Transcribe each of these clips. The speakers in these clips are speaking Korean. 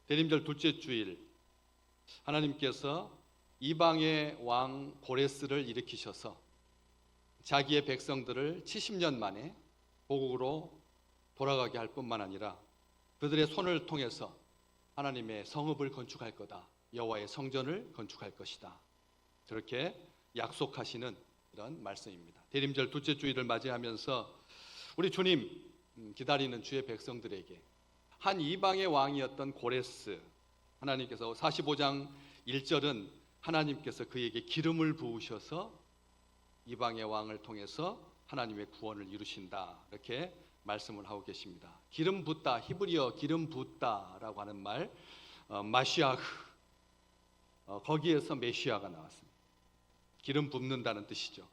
대림절 둘째 주일 하나님께서 이방의 왕 고레스를 일으키셔서 자기의 백성들을 70년 만에 고국으로 돌아가게 할 뿐만 아니라 그들의 손을 통해서 하나님의 성읍을 건축할 거다. 여호와의 성전을 건축할 것이다. 저렇게 약속하시는 이런 말씀입니다. 대림절 둘째 주일을 맞이하면서 우리 주님 기다리는 주의 백성들에게 한 이방의 왕이었던 고레스, 하나님께서 45장 1절은 하나님께서 그에게 기름을 부으셔서 이방의 왕을 통해서 하나님의 구원을 이루신다, 이렇게 말씀을 하고 계십니다. 기름 붓다, 히브리어 기름 붓다라고 하는 말, 마시아흐, 거기에서 메시아가 나왔습니다. 기름 붓는다는 뜻이죠.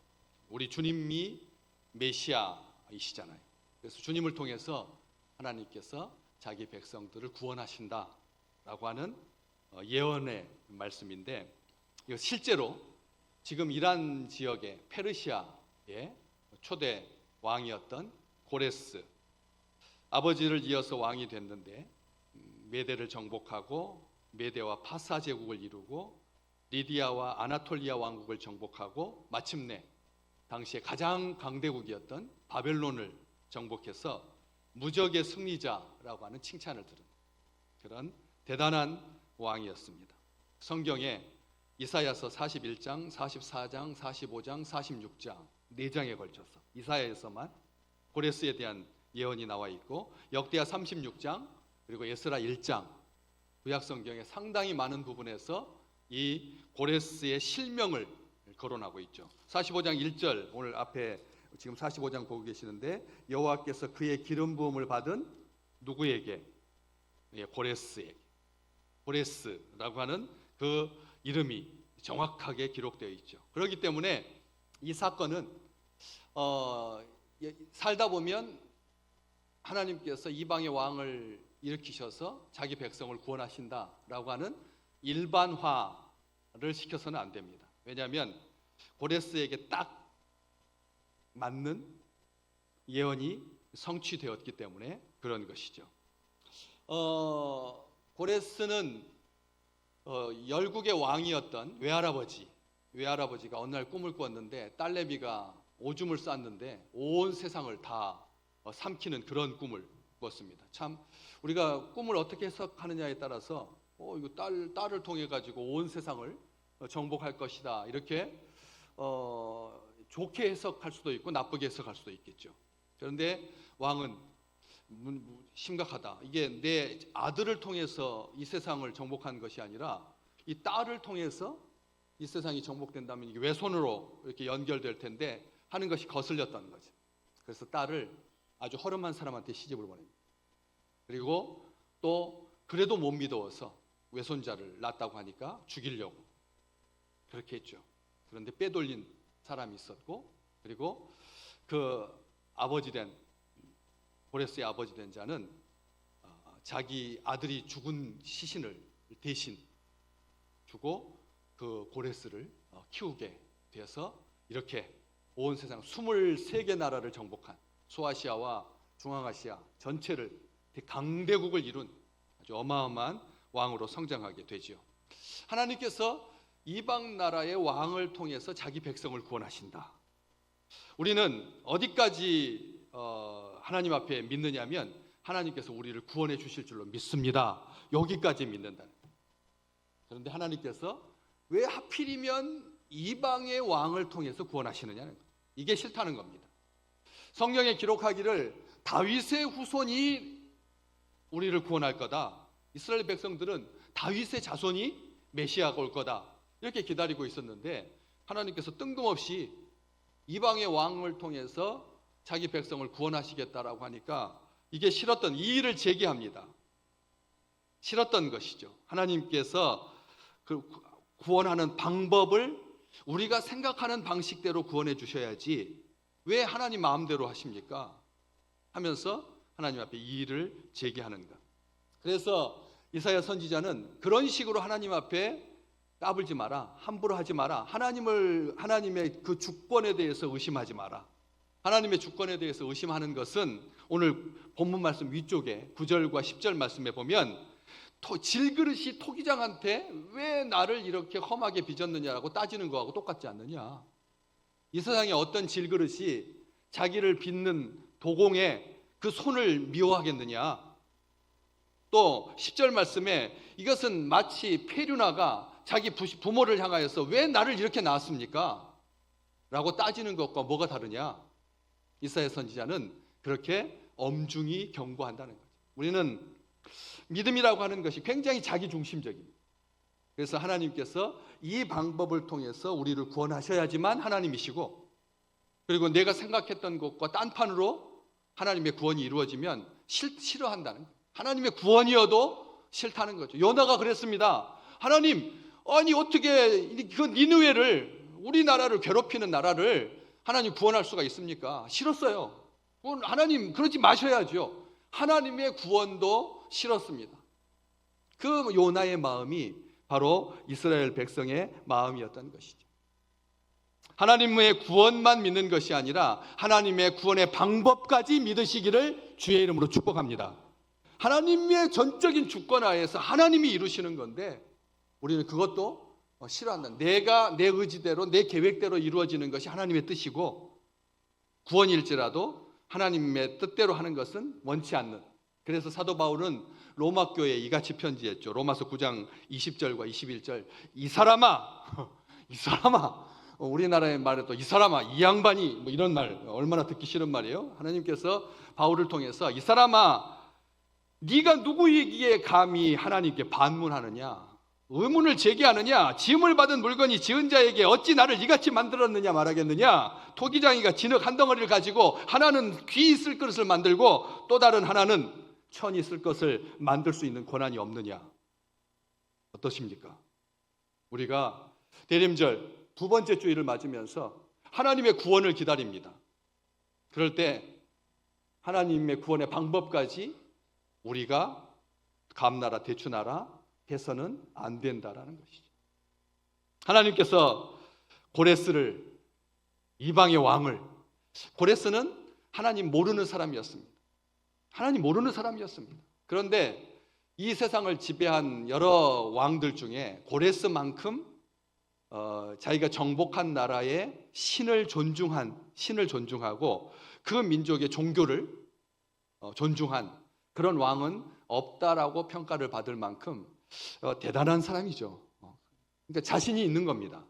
우리 주님이 메시아이시잖아요. 그래서 주님을 통해서 하나님께서 자기 백성들을 구원하신다라고 하는 예언의 말씀인데, 이거 실제로 지금 이란 지역의 페르시아의 초대 왕이었던 고레스, 아버지를 이어서 왕이 됐는데 메대를 정복하고 메대와 파사 제국을 이루고 리디아와 아나톨리아 왕국을 정복하고 마침내 당시에 가장 강대국이었던 바벨론을 정복해서 무적의 승리자라고 하는 칭찬을 들은 그런 대단한 왕이었습니다. 성경에 이사야서 41장, 44장, 45장, 46장 4장에 걸쳐서 이사야에서만 고레스에 대한 예언이 나와 있고, 역대하 36장 그리고 에스라 1장 구약 성경에 상당히 많은 부분에서 이 고레스의 실명을 거론하고 있죠. 45장 1절, 오늘 앞에 지금 45장 보고 계시는데, 여호와께서 그의 기름 부음을 받은 누구에게? 고레스에게. 고레스라고 하는 그 이름이 정확하게 기록되어 있죠. 그렇기 때문에 이 사건은 살다 보면 하나님께서 이방의 왕을 일으키셔서 자기 백성을 구원하신다라고 하는 일반화를 시켜서는 안 됩니다. 왜냐하면 고레스에게 딱 맞는 예언이 성취되었기 때문에 그런 것이죠. 고레스는 열국의 왕이었던 외할아버지가 어느 날 꿈을 꾸었는데, 딸내미가 오줌을 쌌는데 온 세상을 다 삼키는 그런 꿈을 꾸었습니다. 참 우리가 꿈을 어떻게 해석하느냐에 따라서 이거 딸을 통해 가지고 온 세상을 정복할 것이다, 이렇게 좋게 해석할 수도 있고 나쁘게 해석할 수도 있겠죠. 그런데 왕은 심각하다. 이게 내 아들을 통해서 이 세상을 정복한 것이 아니라 이 딸을 통해서 이 세상이 정복된다면 이게 외손으로 이렇게 연결될 텐데 하는 것이 거슬렸던 거죠. 그래서 딸을 아주 허름한 사람한테 시집을 보냅니다. 그리고 또 그래도 못 믿어서 외손자를 낳았다고 하니까 죽이려고 그렇게 했죠. 그런데 빼돌린 사람이 있었고, 그리고 그 고레스의 아버지 된 자는 자기 아들이 죽은 시신을 대신 주고 그 고레스를 키우게 되어서 이렇게 온 세상 23개 나라를 정복한, 소아시아와 중앙아시아 전체를 강대국을 이룬 아주 어마어마한 왕으로 성장하게 되죠. 하나님께서 이방 나라의 왕을 통해서 자기 백성을 구원하신다. 우리는 어디까지 하나님 앞에 믿느냐면 하나님께서 우리를 구원해 주실 줄로 믿습니다. 여기까지 믿는다. 그런데 하나님께서 왜 하필이면 이방의 왕을 통해서 구원하시느냐는 거예요. 이게 싫다는 겁니다. 성경에 기록하기를 다윗의 후손이 우리를 구원할 거다. 이스라엘 백성들은 다윗의 자손이 메시아가 올 거다, 이렇게 기다리고 있었는데 하나님께서 뜬금없이 이방의 왕을 통해서 자기 백성을 구원하시겠다라고 하니까 이게 싫었던, 이 일을 제기합니다. 싫었던 것이죠. 하나님께서 그 구원하는 방법을 우리가 생각하는 방식대로 구원해 주셔야지 왜 하나님 마음대로 하십니까? 하면서 하나님 앞에 이 일을 제기하는 것. 그래서 이사야 선지자는 그런 식으로 하나님 앞에 까불지 마라, 함부로 하지 마라, 하나님의 그 주권에 대해서 의심하지 마라. 하나님의 주권에 대해서 의심하는 것은 오늘 본문 말씀 위쪽에 9절과 10절 말씀에 보면 질그릇이 토기장한테 왜 나를 이렇게 험하게 빚었느냐라고 따지는 거하고 똑같지 않느냐. 이 세상에 어떤 질그릇이 자기를 빚는 도공에 그 손을 미워하겠느냐. 또 10절 말씀에 이것은 마치 페류나가 자기 부모를 향하여서 왜 나를 이렇게 낳았습니까? 라고 따지는 것과 뭐가 다르냐. 이사야 선지자는 그렇게 엄중히 경고한다는 거죠. 우리는 믿음이라고 하는 것이 굉장히 자기중심적입니다. 그래서 하나님께서 이 방법을 통해서 우리를 구원하셔야지만 하나님이시고, 그리고 내가 생각했던 것과 딴판으로 하나님의 구원이 이루어지면 싫어한다는 거예요. 하나님의 구원이어도 싫다는 거죠. 요나가 그랬습니다. 하나님, 아니 어떻게 그 니느웨를, 우리나라를 괴롭히는 나라를 하나님 구원할 수가 있습니까? 싫었어요. 하나님 그러지 마셔야죠. 하나님의 구원도 싫었습니다. 그 요나의 마음이 바로 이스라엘 백성의 마음이었던 것이죠. 하나님의 구원만 믿는 것이 아니라 하나님의 구원의 방법까지 믿으시기를 주의 이름으로 축복합니다. 하나님의 전적인 주권 하에서 하나님이 이루시는 건데 우리는 그것도 싫어한다. 내가 내 의지대로 내 계획대로 이루어지는 것이 하나님의 뜻이고, 구원일지라도 하나님의 뜻대로 하는 것은 원치 않는. 그래서 사도 바울은 로마 교회에 이같이 편지했죠. 로마서 9장 20절과 21절. 이 사람아, 우리나라의 말에도 이 사람아, 이 양반이, 뭐 이런 말 얼마나 듣기 싫은 말이에요. 하나님께서 바울을 통해서 이 사람아, 네가 누구이기에 감히 하나님께 반문하느냐, 의문을 제기하느냐, 지음을 받은 물건이 지은 자에게 어찌 나를 이같이 만들었느냐 말하겠느냐. 토기장이가 진흙 한 덩어리를 가지고 하나는 귀 있을 그릇을 만들고 또 다른 하나는 천 있을 것을 만들 수 있는 권한이 없느냐. 어떠십니까? 우리가 대림절 두 번째 주일을 맞으면서 하나님의 구원을 기다립니다. 그럴 때 하나님의 구원의 방법까지 우리가 감나라 대추나라 해서는 안 된다라는 것이죠. 하나님께서 고레스를, 이방의 왕을, 고레스는 하나님 모르는 사람이었습니다. 하나님 모르는 사람이었습니다. 그런데 이 세상을 지배한 여러 왕들 중에 고레스만큼 자기가 정복한 나라의 신을 존중하고 그 민족의 종교를 존중한 그런 왕은 없다라고 평가를 받을 만큼 대단한 사람이죠. 그러니까 자신이 있는 겁니다.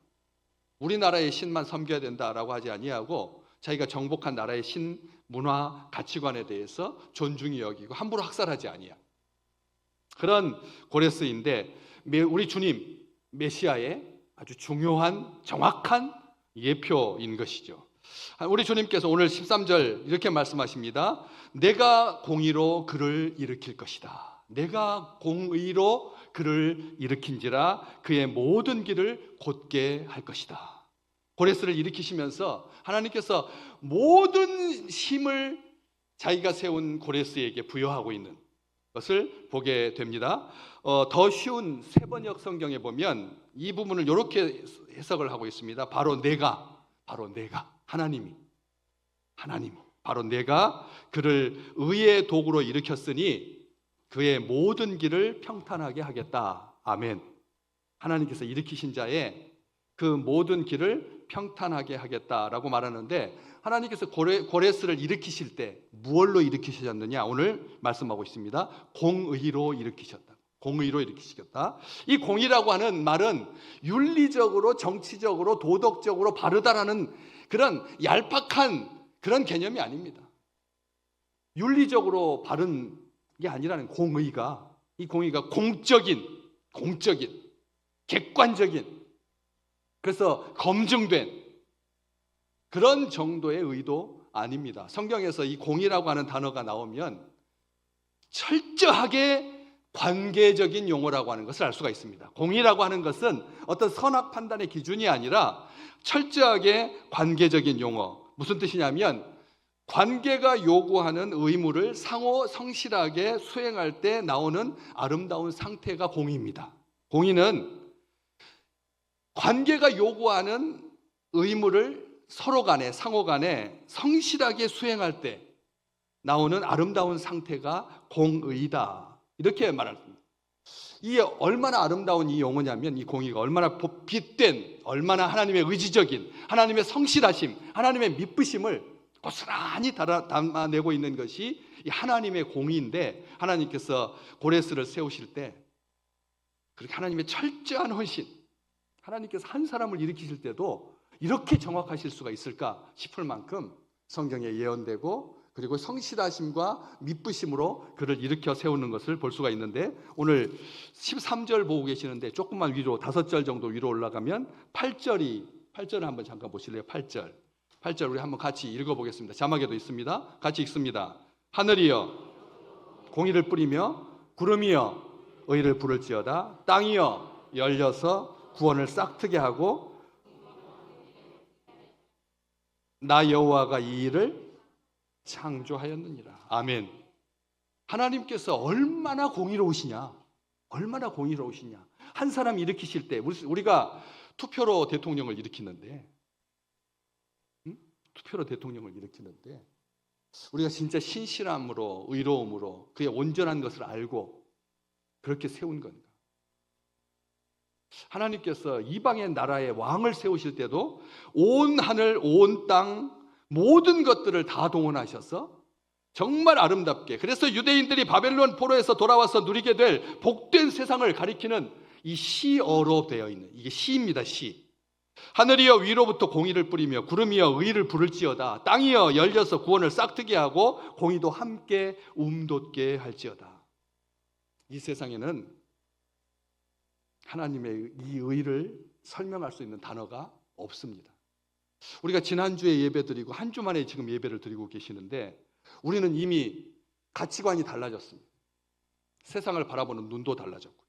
우리나라의 신만 섬겨야 된다라고 하지 아니하고 자기가 정복한 나라의 신 문화 가치관에 대해서 존중히 여기고 함부로 학살하지 아니야. 그런 고레스인데 우리 주님 메시아의 아주 중요한 정확한 예표인 것이죠. 우리 주님께서 오늘 13절 이렇게 말씀하십니다. 내가 공의로 그를 일으킬 것이다. 내가 공의로 그를 일으킨지라 그의 모든 길을 곧게 할 것이다. 고레스를 일으키시면서 하나님께서 모든 힘을 자기가 세운 고레스에게 부여하고 있는 것을 보게 됩니다. 더 쉬운 세번역 성경에 보면 이 부분을 이렇게 해석을 하고 있습니다. 바로 내가 하나님, 바로 내가 그를 의의 도구로 일으켰으니 그의 모든 길을 평탄하게 하겠다. 아멘. 하나님께서 일으키신 자의 그 모든 길을 평탄하게 하겠다라고 말하는데, 하나님께서 고레스를 일으키실 때 무엇로 일으키셨느냐? 오늘 말씀하고 있습니다. 공의로 일으키셨다. 공의로 일으키시겠다. 이 공의라고 하는 말은 윤리적으로, 정치적으로, 도덕적으로 바르다라는 그런 얄팍한 그런 개념이 아닙니다. 윤리적으로 바른 게 아니라는 공의가, 이 공의가 공적인, 객관적인, 그래서 검증된 그런 정도의 의도 아닙니다. 성경에서 이 공의라고 하는 단어가 나오면 철저하게 관계적인 용어라고 하는 것을 알 수가 있습니다. 공의라고 하는 것은 어떤 선악 판단의 기준이 아니라 철저하게 관계적인 용어. 무슨 뜻이냐면 관계가 요구하는 의무를 상호 성실하게 수행할 때 나오는 아름다운 상태가 공의입니다. 공의는 관계가 요구하는 의무를 서로 간에, 상호 간에 성실하게 수행할 때 나오는 아름다운 상태가 공의다. 이렇게 말합니다. 이 얼마나 아름다운 이 용어냐면, 이 공의가 얼마나 빛된, 얼마나 하나님의 의지적인, 하나님의 성실하심, 하나님의 미쁘심을 고스란히 담아내고 있는 것이 이 하나님의 공의인데, 하나님께서 고레스를 세우실 때 그렇게 하나님의 철저한 헌신, 하나님께서 한 사람을 일으키실 때도 이렇게 정확하실 수가 있을까 싶을 만큼 성경에 예언되고, 그리고 성실하심과 미쁘심으로 그를 일으켜 세우는 것을 볼 수가 있는데, 오늘 13절 보고 계시는데 조금만 위로, 5절 정도 위로 올라가면 8절을 한번 잠깐 보실래요? 8절 우리 한번 같이 읽어보겠습니다. 자막에도 있습니다. 같이 읽습니다. 하늘이여 공의를 뿌리며 구름이여 의를 부를지어다. 땅이여 열려서 구원을 싹트게 하고, 나 여호와가 이 일을 창조하였느니라. 아멘. 하나님께서 얼마나 공의로우시냐, 얼마나 공의로우시냐. 한 사람 일으키실 때, 우리가 투표로 대통령을 일으키는데, 투표로 대통령을 일으키는데 우리가 진짜 신실함으로, 의로움으로, 그의 온전한 것을 알고 그렇게 세운 건가? 하나님께서 이방의 나라의 왕을 세우실 때도 온 하늘, 온 땅, 모든 것들을 다 동원하셔서 정말 아름답게, 그래서 유대인들이 바벨론 포로에서 돌아와서 누리게 될 복된 세상을 가리키는 이 시어로 되어 있는, 이게 시입니다. 시. 하늘이여 위로부터 공의를 뿌리며 구름이여 의를 부를지어다. 땅이여 열려서 구원을 싹트게 하고 공의도 함께 움돋게 할지어다. 이 세상에는 하나님의 이 의를 설명할 수 있는 단어가 없습니다. 우리가 지난주에 예배 드리고 한 주 만에 지금 예배를 드리고 계시는데, 우리는 이미 가치관이 달라졌습니다. 세상을 바라보는 눈도 달라졌고,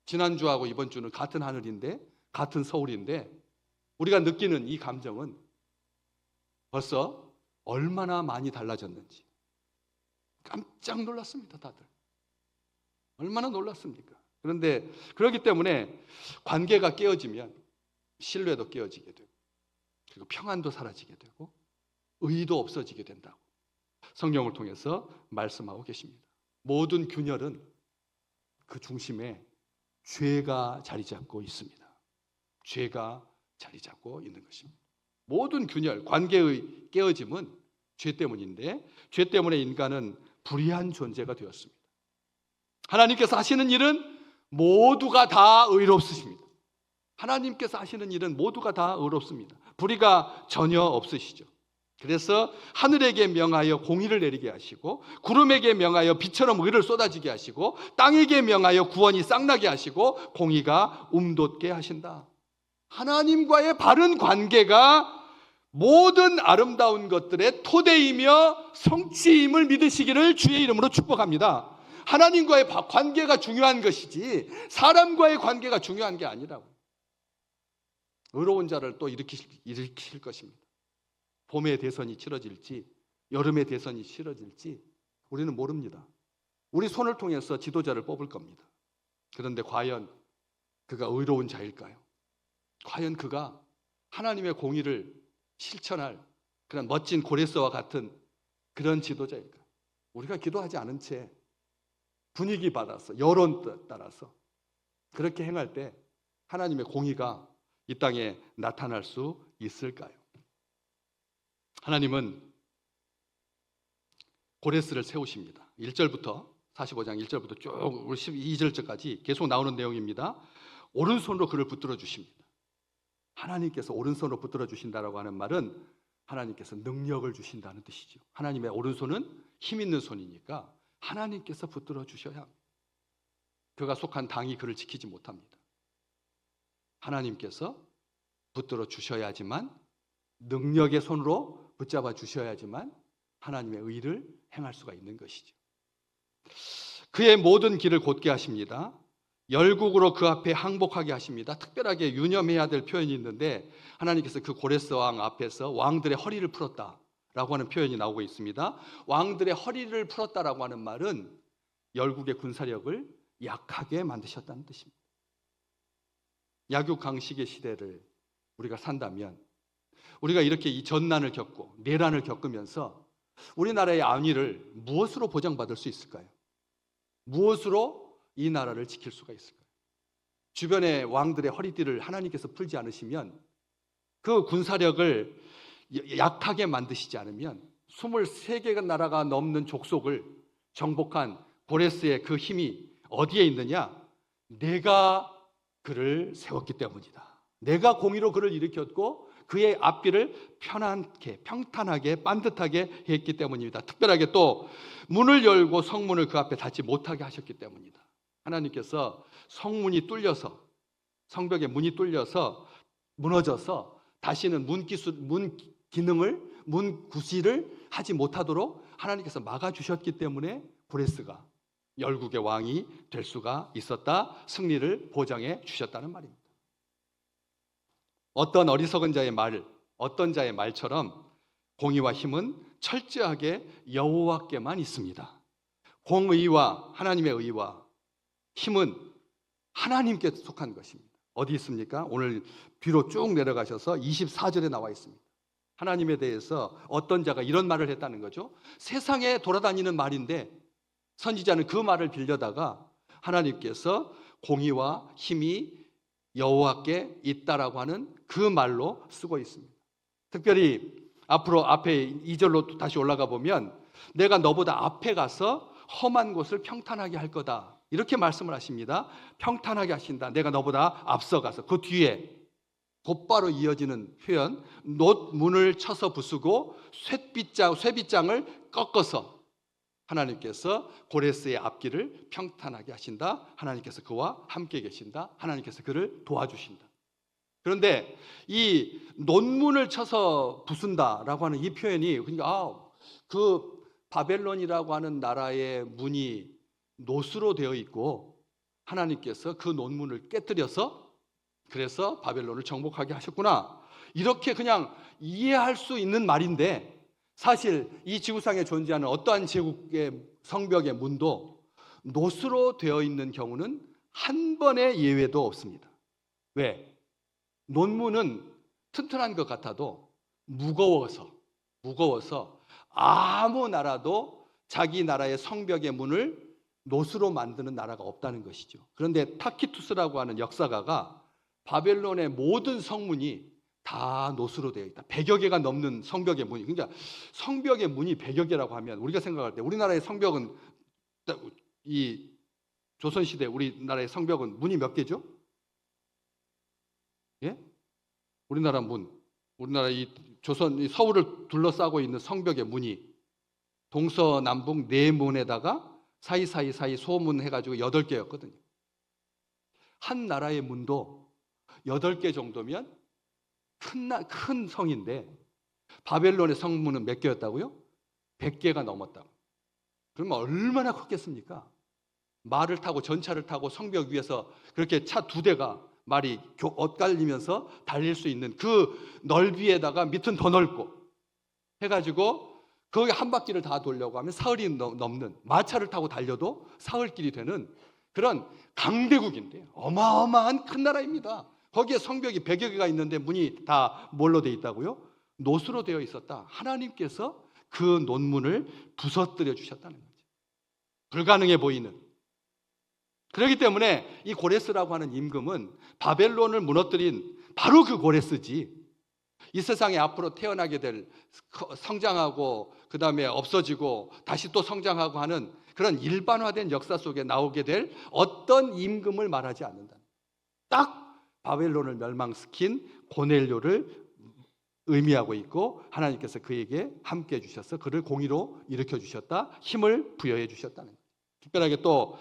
지난주하고 이번 주는 같은 하늘인데, 같은 서울인데, 우리가 느끼는 이 감정은 벌써 얼마나 많이 달라졌는지 깜짝 놀랐습니다. 다들 얼마나 놀랐습니까? 그런데 그렇기 때문에 관계가 깨어지면 신뢰도 깨어지게 되고, 그리고 평안도 사라지게 되고, 의도 없어지게 된다고 성경을 통해서 말씀하고 계십니다. 모든 균열은 그 중심에 죄가 자리 잡고 있습니다. 죄가 자리 잡고 있는 것입니다. 모든 균열, 관계의 깨어짐은 죄 때문인데, 죄 때문에 인간은 불의한 존재가 되었습니다. 하나님께서 하시는 일은 모두가 다 의롭으십니다. 하나님께서 하시는 일은 모두가 다 의롭습니다. 불의가 전혀 없으시죠. 그래서 하늘에게 명하여 공의를 내리게 하시고, 구름에게 명하여 비처럼 의를 쏟아지게 하시고, 땅에게 명하여 구원이 싹나게 하시고, 공의가 움돋게 하신다. 하나님과의 바른 관계가 모든 아름다운 것들의 토대이며 성취임을 믿으시기를 주의 이름으로 축복합니다. 하나님과의 관계가 중요한 것이지 사람과의 관계가 중요한 게 아니라고. 의로운 자를 또 일으키실 것입니다. 봄에 대선이 치러질지 여름에 대선이 치러질지 우리는 모릅니다. 우리 손을 통해서 지도자를 뽑을 겁니다. 그런데 과연 그가 의로운 자일까요? 과연 그가 하나님의 공의를 실천할 그런 멋진 고레스와 같은 그런 지도자일까요? 우리가 기도하지 않은 채 분위기 받아서, 여론 따라서 그렇게 행할 때 하나님의 공의가 이 땅에 나타날 수 있을까요? 하나님은 고레스를 세우십니다. 1절부터 45장 1절부터 쭉 12절까지 계속 나오는 내용입니다. 오른손으로 그를 붙들어 주십니다. 하나님께서 오른손으로 붙들어 주신다라고 하는 말은 하나님께서 능력을 주신다는 뜻이죠. 하나님의 오른손은 힘 있는 손이니까 하나님께서 붙들어 주셔야 합니다. 그가 속한 당이 그를 지키지 못합니다. 하나님께서 붙들어 주셔야지만, 능력의 손으로 붙잡아 주셔야지만 하나님의 의를 행할 수가 있는 것이죠. 그의 모든 길을 곧게 하십니다. 열국으로 그 앞에 항복하게 하십니다. 특별하게 유념해야 될 표현이 있는데, 하나님께서 그 고레스 왕 앞에서 왕들의 허리를 풀었다라고 하는 표현이 나오고 있습니다. 왕들의 허리를 풀었다라고 하는 말은 열국의 군사력을 약하게 만드셨다는 뜻입니다. 약육강식의 시대를 우리가 산다면, 우리가 이렇게 이 전난을 겪고 내란을 겪으면서 우리나라의 안위를 무엇으로 보장받을 수 있을까요? 무엇으로 이 나라를 지킬 수가 있을까요? 주변의 왕들의 허리띠를 하나님께서 풀지 않으시면, 그 군사력을 약하게 만드시지 않으면 23개가 나라가 넘는 족속을 정복한 고레스의 그 힘이 어디에 있느냐? 내가 그를 세웠기 때문이다. 내가 공의로 그를 일으켰고 그의 앞길을 편안하게, 평탄하게, 반듯하게 했기 때문입니다. 특별하게 또 문을 열고 성문을 그 앞에 닫지 못하게 하셨기 때문이다. 하나님께서 성문이 뚫려서, 성벽의 문이 뚫려서 무너져서 다시는 문 기능을, 문 구실을 하지 못하도록 하나님께서 막아주셨기 때문에 고레스가 열국의 왕이 될 수가 있었다. 승리를 보장해 주셨다는 말입니다. 어떤 어리석은 자의 말, 어떤 자의 말처럼 공의와 힘은 철저하게 여호와께만 있습니다. 공의와 하나님의 의와 힘은 하나님께 속한 것입니다. 어디 있습니까? 오늘 뒤로 쭉 내려가셔서 24절에 나와 있습니다. 하나님에 대해서 어떤 자가 이런 말을 했다는 거죠. 세상에 돌아다니는 말인데 선지자는 그 말을 빌려다가 하나님께서 공의와 힘이 여호와께 있다라고 하는 그 말로 쓰고 있습니다. 특별히 앞으로 앞에 2절로 다시 올라가 보면 내가 너보다 앞에 가서 험한 곳을 평탄하게 할 거다, 이렇게 말씀을 하십니다. 평탄하게 하신다. 내가 너보다 앞서가서. 그 뒤에 곧바로 이어지는 표현, 놋문을 쳐서 부수고 쇠빗장을 꺾어서 하나님께서 고레스의 앞길을 평탄하게 하신다. 하나님께서 그와 함께 계신다. 하나님께서 그를 도와주신다. 그런데 이 놋문을 쳐서 부순다라고 하는 이 표현이, 그러니까 그 바벨론이라고 하는 나라의 문이 놋으로 되어 있고 하나님께서 그 놋문을 깨뜨려서 그래서 바벨론을 정복하게 하셨구나, 이렇게 그냥 이해할 수 있는 말인데, 사실 이 지구상에 존재하는 어떠한 제국의 성벽의 문도 놋으로 되어 있는 경우는 한 번의 예외도 없습니다. 왜? 놋문은 튼튼한 것 같아도 무거워서 아무 나라도 자기 나라의 성벽의 문을 놋으로 만드는 나라가 없다는 것이죠. 그런데 타키투스라고 하는 역사가가 바벨론의 모든 성문이 다 놋으로 되어 있다. 100여 개가 넘는 성벽의 문이, 그러니까 성벽의 문이 100여 개라고 하면 우리가 생각할 때 우리나라의 성벽은, 이 조선시대 우리나라의 성벽은 문이 몇 개죠? 예? 우리나라 이 조선, 이 서울을 둘러싸고 있는 성벽의 문이 동서남북 네 문에다가 사이 소문 해가지고 8개였거든요. 한 나라의 문도 8개 정도면 큰 성인데 바벨론의 성문은 몇 개였다고요? 100개가 넘었다고. 그러면 얼마나 컸겠습니까? 말을 타고 전차를 타고 성벽 위에서 그렇게 차 2대가 말이 엇갈리면서 달릴 수 있는 그 넓이에다가 밑은 더 넓고 해가지고 거기 한 바퀴를 다 돌려고 하면 사흘이 넘는, 마차를 타고 달려도 사흘길이 되는 그런 강대국인데 어마어마한 큰 나라입니다. 거기에 성벽이 100여 개가 있는데 문이 다 뭘로 되어 있다고요? 놋으로 되어 있었다. 하나님께서 그 놋문을 부서뜨려 주셨다는 거죠. 불가능해 보이는. 그렇기 때문에 이 고레스라고 하는 임금은 바벨론을 무너뜨린 바로 그 고레스지, 이 세상에 앞으로 태어나게 될, 성장하고 그 다음에 없어지고 다시 또 성장하고 하는 그런 일반화된 역사 속에 나오게 될 어떤 임금을 말하지 않는다. 딱 바벨론을 멸망시킨 고넬료를 의미하고 있고, 하나님께서 그에게 함께 해주셔서 그를 공의로 일으켜 주셨다, 힘을 부여해 주셨다는 거예요. 특별하게 또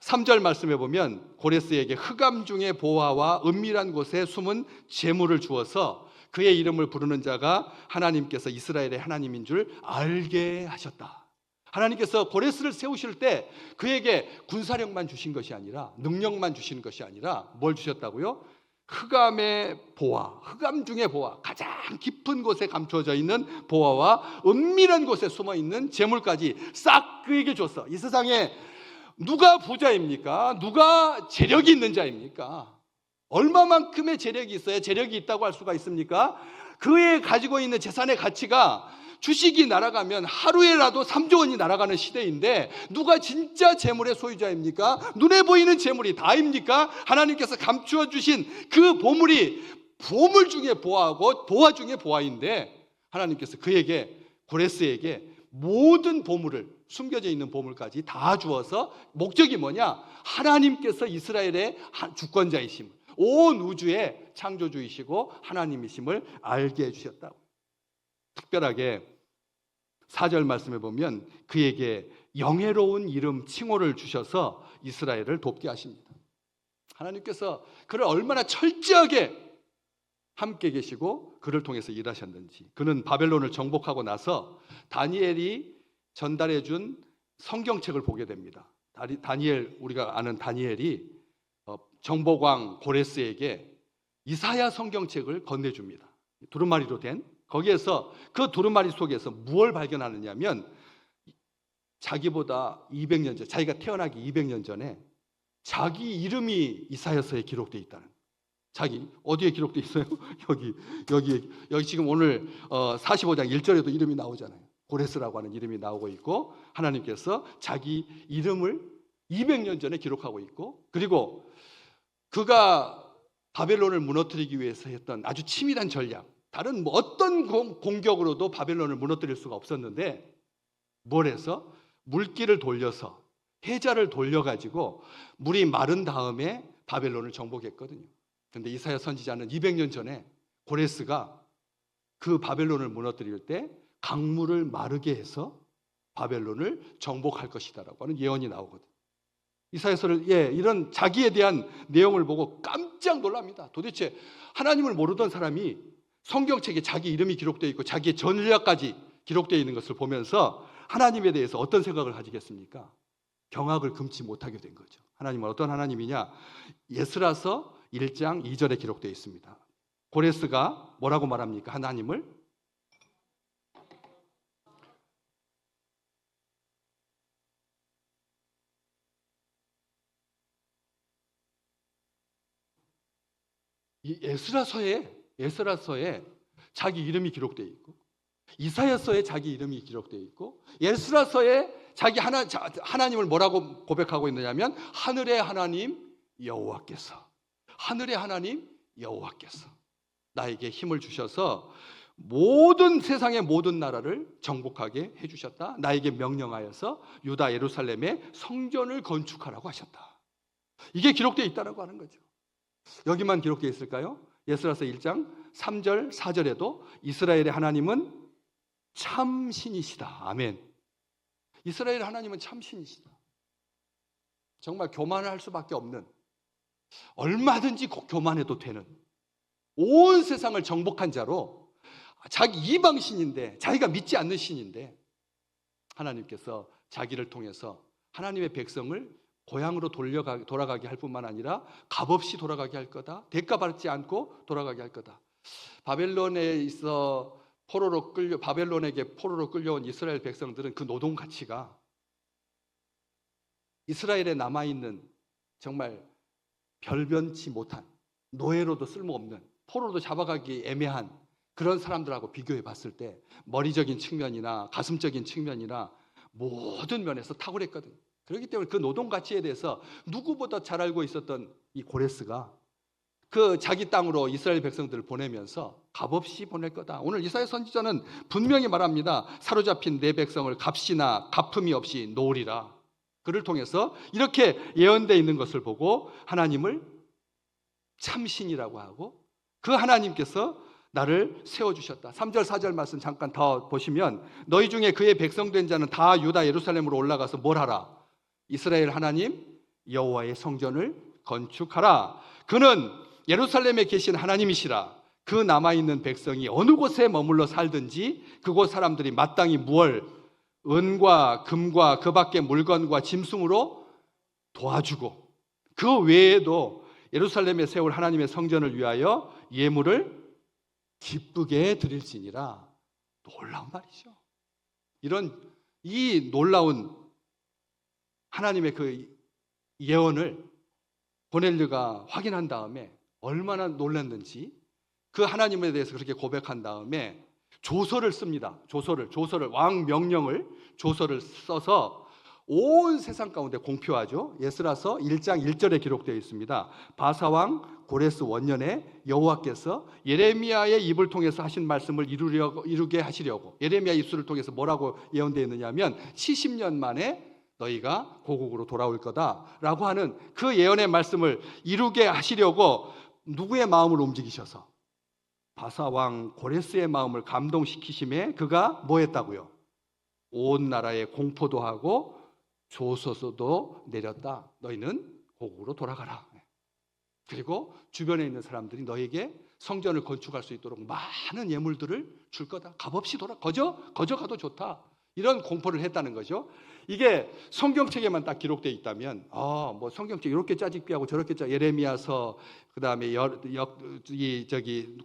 3절 말씀해 보면 고레스에게 흑암 중의 보화와 은밀한 곳에 숨은 재물을 주어서 그의 이름을 부르는 자가 하나님께서 이스라엘의 하나님인 줄 알게 하셨다. 하나님께서 고레스를 세우실 때 그에게 군사력만 주신 것이 아니라, 능력만 주신 것이 아니라 뭘 주셨다고요? 흑암의 보화, 흑암 중의 보화, 가장 깊은 곳에 감춰져 있는 보화와 은밀한 곳에 숨어 있는 재물까지 싹 그에게 줬어. 이 세상에 누가 부자입니까? 누가 재력이 있는 자입니까? 얼마만큼의 재력이 있어야 재력이 있다고 할 수가 있습니까? 그의 가지고 있는 재산의 가치가 주식이 날아가면 하루에라도 3조 원이 날아가는 시대인데 누가 진짜 재물의 소유자입니까? 눈에 보이는 재물이 다입니까? 하나님께서 감추어 주신 그 보물이 보물 중에 보화고 보화 중에 보화인데 주님께서 그에게, 고레스에게 모든 보물을, 숨겨져 있는 보물까지 다 주어서, 목적이 뭐냐? 하나님께서 이스라엘의 주권자이심, 온 우주의 창조주이시고 하나님이심을 알게 해주셨다고. 특별하게 4절 말씀에 보면 그에게 영예로운 이름, 칭호를 주셔서 이스라엘을 돕게 하십니다. 하나님께서 그를 얼마나 철저하게 함께 계시고 그를 통해서 일하셨는지. 그는 바벨론을 정복하고 나서 다니엘이 전달해 준 성경책을 보게 됩니다. 다니엘, 우리가 아는 다니엘이 정복왕 고레스에게 이사야 성경책을 건네줍니다. 두루마리로 된. 거기에서, 그 두루마리 속에서 무엇을 발견하느냐면 자기보다 200년 전, 자기가 태어나기 200년 전에 자기 이름이 이사야서에 기록되어 있다는. 자기 어디에 기록되어 있어요? 여기 지금 오늘 45장 1절에도 이름이 나오잖아요. 고레스라고 하는 이름이 나오고 있고, 하나님께서 자기 이름을 200년 전에 기록하고 있고, 그리고 그가 바벨론을 무너뜨리기 위해서 했던 아주 치밀한 전략, 다른 뭐 어떤 공격으로도 바벨론을 무너뜨릴 수가 없었는데 뭘 해서? 물길을 돌려서, 해자를 돌려가지고 물이 마른 다음에 바벨론을 정복했거든요. 그런데 이사야 선지자는 200년 전에 고레스가 그 바벨론을 무너뜨릴 때 강물을 마르게 해서 바벨론을 정복할 것이다라고 하는 예언이 나오거든요. 이사야서를, 이런 자기에 대한 내용을 보고 깜짝 놀랍니다. 도대체 하나님을 모르던 사람이 성경책에 자기 이름이 기록되어 있고 자기의 전략까지 기록되어 있는 것을 보면서 하나님에 대해서 어떤 생각을 가지겠습니까? 경악을 금치 못하게 된 거죠. 하나님은 어떤 하나님이냐? 에스라서 1장 2절에 기록되어 있습니다. 고레스가 뭐라고 말합니까? 하나님을 이 에스라서에 자기 이름이 기록되어 있고, 이사야서에 자기 이름이 기록되어 있고, 에스라서에 자기 하나님을 뭐라고 고백하고 있느냐면 하늘의 하나님 여호와께서, 하늘의 하나님 여호와께서 나에게 힘을 주셔서 모든 세상의 모든 나라를 정복하게 해주셨다. 나에게 명령하여서 유다 예루살렘에 성전을 건축하라고 하셨다. 이게 기록되어 있다고 하는 거죠. 여기만 기록되어 있을까요? 에스라서 1장 3절 4절에도 이스라엘의 하나님은 참신이시다. 아멘. 이스라엘 하나님은 참신이시다. 정말 교만할 수밖에 없는, 얼마든지 교만해도 되는, 온 세상을 정복한 자로, 자기 이방신인데, 자기가 믿지 않는 신인데 하나님께서 자기를 통해서 하나님의 백성을 고향으로 돌아가게 할 뿐만 아니라 값없이 돌아가게 할 거다. 대가 받지 않고 돌아가게 할 거다. 바벨론에 있어 바벨론에게 포로로 끌려온 이스라엘 백성들은 그 노동 가치가 이스라엘에 남아있는 정말 별변치 못한, 노예로도 쓸모없는, 포로로 잡아가기 애매한 그런 사람들하고 비교해 봤을 때 머리적인 측면이나 가슴적인 측면이나 모든 면에서 탁월했거든요. 그렇기 때문에 그 노동 가치에 대해서 누구보다 잘 알고 있었던 이 고레스가 그 자기 땅으로 이스라엘 백성들을 보내면서 값없이 보낼 거다. 오늘 이사야 선지자는 분명히 말합니다. 사로잡힌 내 백성을 값이나 갚음이 없이 놓으리라. 그를 통해서 이렇게 예언되어 있는 것을 보고 하나님을 참신이라고 하고, 그 하나님께서 나를 세워주셨다. 3절 4절 말씀 잠깐 더 보시면, 너희 중에 그의 백성된 자는 다 유다 예루살렘으로 올라가서 뭘 하라? 이스라엘 하나님 여호와의 성전을 건축하라. 그는 예루살렘에 계신 하나님이시라. 그 남아있는 백성이 어느 곳에 머물러 살든지 그곳 사람들이 마땅히 무얼, 은과 금과 그 밖의 물건과 짐승으로 도와주고, 그 외에도 예루살렘에 세울 하나님의 성전을 위하여 예물을 기쁘게 드릴지니라. 놀라운 말이죠. 이 놀라운 하나님의 그 예언을 고넬료가 확인한 다음에 얼마나 놀랐는지, 그 하나님에 대해서 그렇게 고백한 다음에 조서를 씁니다. 조서를 왕 명령을 조서를 써서 온 세상 가운데 공표하죠. 에스라서 1장 1절에 기록되어 있습니다. 바사왕 고레스 원년에 여호와께서 예레미야의 입을 통해서 하신 말씀을 이루게 하시려고, 예레미야 입술을 통해서 뭐라고 예언되어 있느냐면 70년 만에 너희가 고국으로 돌아올 거다라고 하는 그 예언의 말씀을 이루게 하시려고 누구의 마음을 움직이셔서? 바사왕 고레스의 마음을 감동시키심에 그가 뭐 했다고요? 온 나라에 공포도 하고 조서서도 내렸다. 너희는 고국으로 돌아가라. 그리고 주변에 있는 사람들이 너에게 성전을 건축할 수 있도록 많은 예물들을 줄 거다. 값없이 거저가도 좋다. 이런 공포를 했다는 거죠. 이게 성경책에만 딱 기록되어 있다면, 뭐 성경책 이렇게 짜집기하고 저렇게 예레미야서, 그 다음에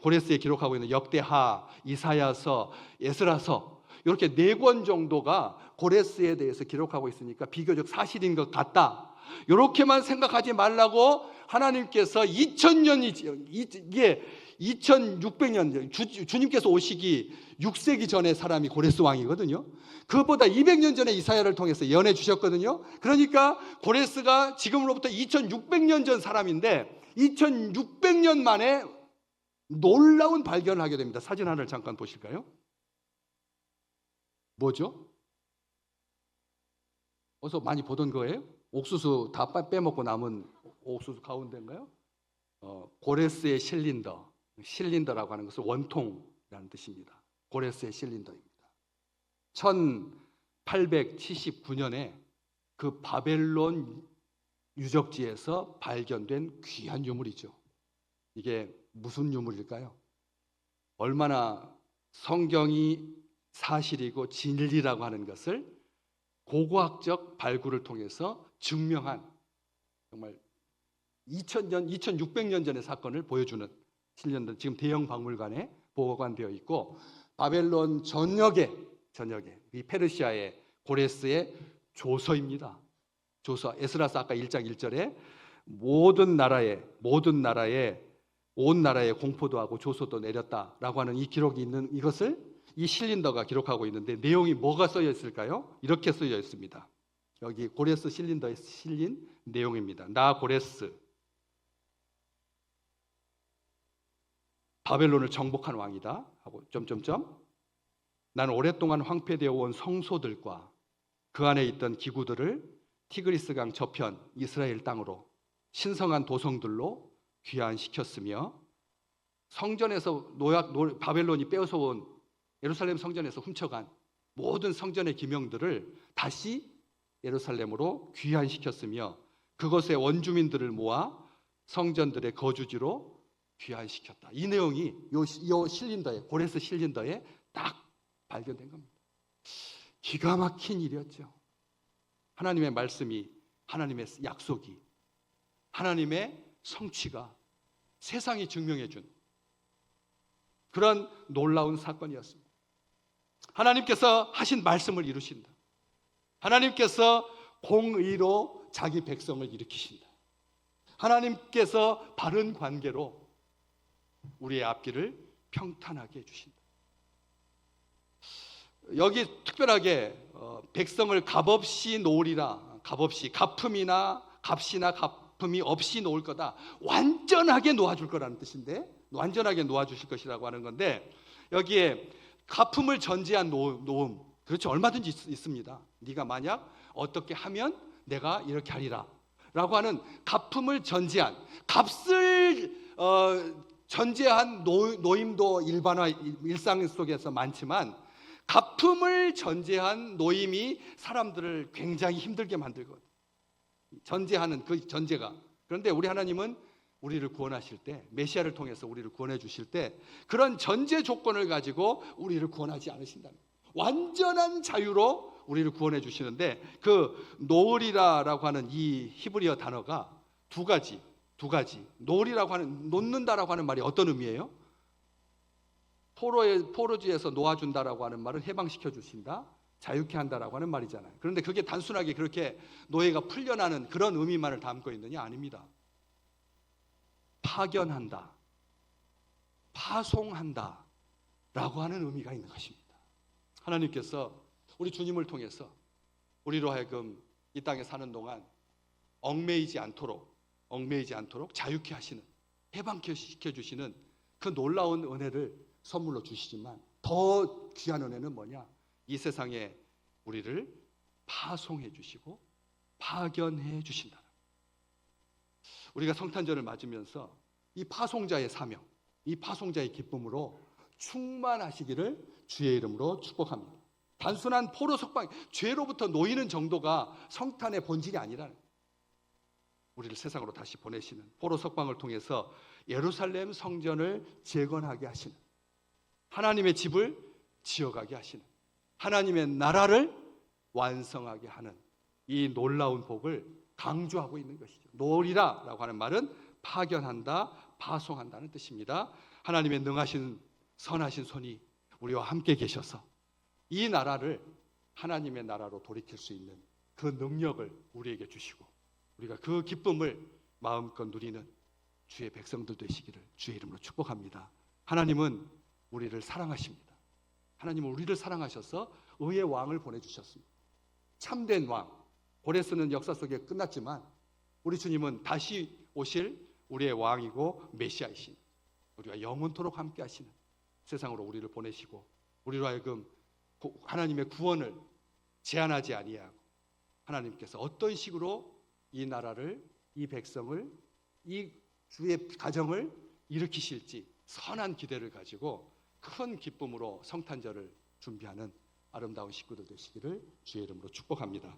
고레스에 기록하고 있는 역대하, 이사야서, 에스라서, 이렇게 4권 정도가 고레스에 대해서 기록하고 있으니까 비교적 사실인 것 같다. 이렇게만 생각하지 말라고 하나님께서 2000년이지, 이게 2600년, 주님께서 오시기 6세기 전에 사람이 고레스 왕이거든요. 그보다 200년 전에 이사야를 통해서 예언해 주셨거든요. 그러니까 고레스가 지금으로부터 2600년 전 사람인데 2600년 만에 놀라운 발견을 하게 됩니다. 사진 하나를 잠깐 보실까요? 뭐죠? 어서 많이 보던 거예요? 옥수수 다 빼먹고 남은 옥수수 가운데인가요? 고레스의 실린더라고 하는 것은 원통이라는 뜻입니다. 고레스의 실린더입니다. 1879년에 그 바벨론 유적지에서 발견된 귀한 유물이죠. 이게 무슨 유물일까요? 얼마나 성경이 사실이고 진리라고 하는 것을 고고학적 발굴을 통해서 증명한, 정말 2000년, 2600년 전의 사건을 보여주는 실린더, 지금 대형 박물관에 보관되어 있고, 바벨론 전역에 이 페르시아의 고레스의 조서입니다. 조서, 에스라서 아까 1장 1절에 모든 나라에 온 나라에 공포도 하고 조서도 내렸다라고 하는 이 기록이 있는 이것을 이 실린더가 기록하고 있는데, 내용이 뭐가 써져 있을까요? 이렇게 써져 있습니다. 여기 고레스 실린더에 실린 내용입니다. 나 고레스, 바벨론을 정복한 왕이다 하고 난 오랫동안 황폐되어 온 성소들과 그 안에 있던 기구들을 티그리스강 저편 이스라엘 땅으로 신성한 도성들로 귀환시켰으며, 성전에서 바벨론이 빼앗아온 예루살렘 성전에서 훔쳐간 모든 성전의 기명들을 다시 예루살렘으로 귀환시켰으며, 그것의 원주민들을 모아 성전들의 거주지로 귀환시켰다. 이 내용이 요 실린더에, 고레스 실린더에 딱 발견된 겁니다. 기가 막힌 일이었죠. 하나님의 말씀이, 하나님의 약속이, 하나님의 성취가 세상이 증명해 준 그런 놀라운 사건이었습니다. 하나님께서 하신 말씀을 이루신다. 하나님께서 공의로 자기 백성을 일으키신다. 하나님께서 바른 관계로 우리의 앞길을 평탄하게 해주신다. 여기 특별하게 백성을 값없이 놓으리라, 값이나 값음이 없이 놓을 거다, 완전하게 놓아줄 거라는 뜻인데, 완전하게 놓아주실 것이라고 하는 건데, 여기에 갚음을 전제한 놓음, 그렇죠, 얼마든지 있습니다. 네가 만약 어떻게 하면 내가 이렇게 하리라 라고 하는 갚음을 전제한, 값을 전제한 노임도 일상 속에서 많지만, 갚음을 전제한 노임이 사람들을 굉장히 힘들게 만들거든요. 전제하는 그 전제가. 그런데 우리 하나님은 우리를 구원하실 때, 메시아를 통해서 우리를 구원해 주실 때 그런 전제 조건을 가지고 우리를 구원하지 않으신다는 거예요. 완전한 자유로 우리를 구원해 주시는데, 그 노을이라고 하는 이 히브리어 단어가 두 가지. 노을이라고 하는, 놓는다라고 하는 말이 어떤 의미예요? 포로지에서 놓아준다라고 하는 말은 해방시켜 주신다, 자유케 한다라고 하는 말이잖아요. 그런데 그게 단순하게 그렇게 노예가 풀려나는 그런 의미만을 담고 있느냐? 아닙니다. 파견한다, 파송한다, 라고 하는 의미가 있는 것입니다. 하나님께서 우리 주님을 통해서 우리로 하여금 이 땅에 사는 동안 얽매이지 않도록 자유케 하시는, 해방케 시켜주시는 그 놀라운 은혜를 선물로 주시지만 더 귀한 은혜는 뭐냐? 이 세상에 우리를 파송해 주시고 파견해 주신다. 우리가 성탄절을 맞으면서 이 파송자의 사명, 이 파송자의 기쁨으로 충만하시기를 주의 이름으로 축복합니다. 단순한 포로 석방, 죄로부터 놓이는 정도가 성탄의 본질이 아니라는, 우리를 세상으로 다시 보내시는, 포로 석방을 통해서 예루살렘 성전을 재건하게 하시는, 하나님의 집을 지어가게 하시는, 하나님의 나라를 완성하게 하는 이 놀라운 복을 강조하고 있는 것이죠. 놓으리라라고 하는 말은 파견한다, 파송한다는 뜻입니다. 하나님의 능하신 선하신 손이 우리와 함께 계셔서 이 나라를 하나님의 나라로 돌이킬 수 있는 그 능력을 우리에게 주시고 우리가 그 기쁨을 마음껏 누리는 주의 백성들 되시기를 주의 이름으로 축복합니다. 하나님은 우리를 사랑하십니다. 하나님은 우리를 사랑하셔서 의의 왕을 보내주셨습니다. 참된 왕, 고레스는 역사 속에 끝났지만 우리 주님은 다시 오실 우리의 왕이고 메시아이신, 우리가 영원토록 함께 하시는 세상으로 우리를 보내시고 우리로 하여금 하나님의 구원을 제한하지 아니하고 하나님께서 어떤 식으로 이 나라를, 이 백성을, 이 주의 가정을 일으키실지 선한 기대를 가지고 큰 기쁨으로 성탄절을 준비하는 아름다운 식구들 되시기를 주의 이름으로 축복합니다.